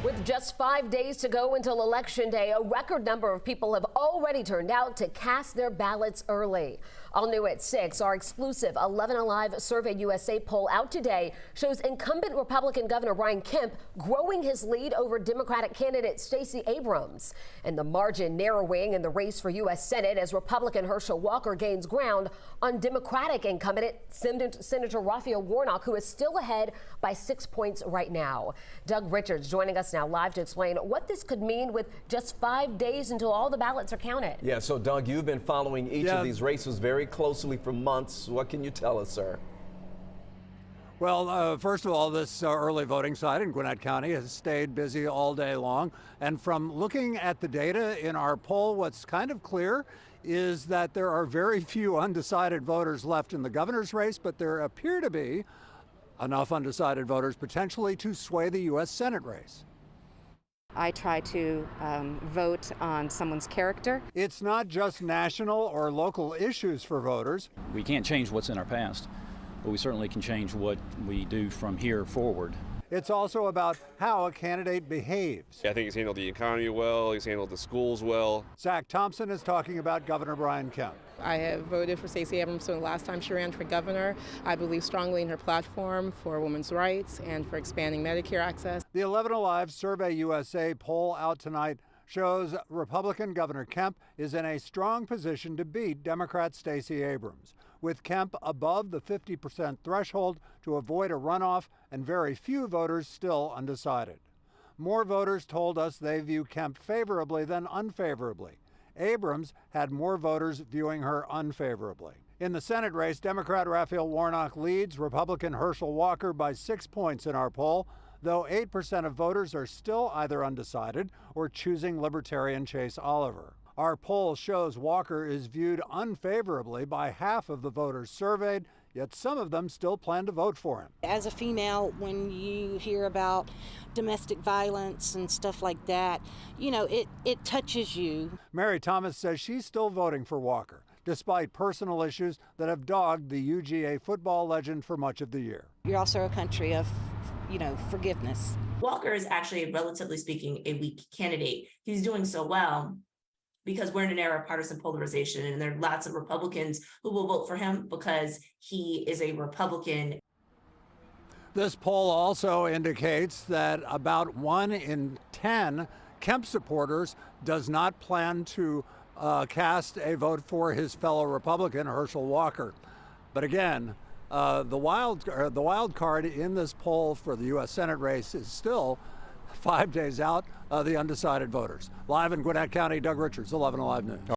With just 5 days to go until Election Day, a record number of people have already turned out to cast their ballots early. All new at 6, our exclusive 11Alive SurveyUSA poll out today shows incumbent Republican Governor Brian Kemp growing his lead over Democratic candidate Stacey Abrams. And the margin narrowing in the race for U.S. Senate as Republican Herschel Walker gains ground on Democratic incumbent Senator Raphael Warnock, who is still ahead by 6 points right now. Doug Richards joining us now live to explain what this could mean with just 5 days until all the ballots are counted. Yeah, so Doug, you've been following each of these races very closely for months. What can you tell us, sir? Well, first of all, this early voting site in Gwinnett County has stayed busy all day long. And from looking at the data in our poll, what's kind of clear is that there are very few undecided voters left in the governor's race, but there appear to be enough undecided voters potentially to sway the U.S. Senate race. I try to vote on someone's character. It's not just national or local issues for voters. We can't change what's in our past, but we certainly can change what we do from here forward. It's also about how a candidate behaves. I think he's handled the economy well, he's handled the schools well. Zach Thompson is talking about Governor Brian Kemp. I have voted for Stacey Abrams the last time she ran for governor. I believe strongly in her platform for women's rights and for expanding Medicare access. The 11Alive SurveyUSA poll out tonight shows Republican Governor Kemp is in a strong position to beat Democrat Stacey Abrams, with Kemp above the 50% threshold to avoid a runoff and very few voters still undecided. More voters told us they view Kemp favorably than unfavorably. Abrams had more voters viewing her unfavorably. In the Senate race, Democrat Raphael Warnock leads Republican Herschel Walker by 6 points in our poll, though 8% of voters are still either undecided or choosing Libertarian Chase Oliver. Our poll shows Walker is viewed unfavorably by half of the voters surveyed, yet some of them still plan to vote for him. As a female, when you hear about domestic violence and stuff like that, you know, it touches you. Mary Thomas says she's still voting for Walker, despite personal issues that have dogged the UGA football legend for much of the year. You're also a country of, forgiveness. Walker is actually, relatively speaking, a weak candidate. He's doing so well because we're in an era of partisan polarization, and there are lots of Republicans who will vote for him because he is a Republican. This poll also indicates that about 1 in 10 Kemp supporters does not plan to cast a vote for his fellow Republican, Herschel Walker. But again, the wild card in this poll for the U.S. Senate race is still 5 days out, the undecided voters. Live in Gwinnett County, Doug Richards, 11Alive News.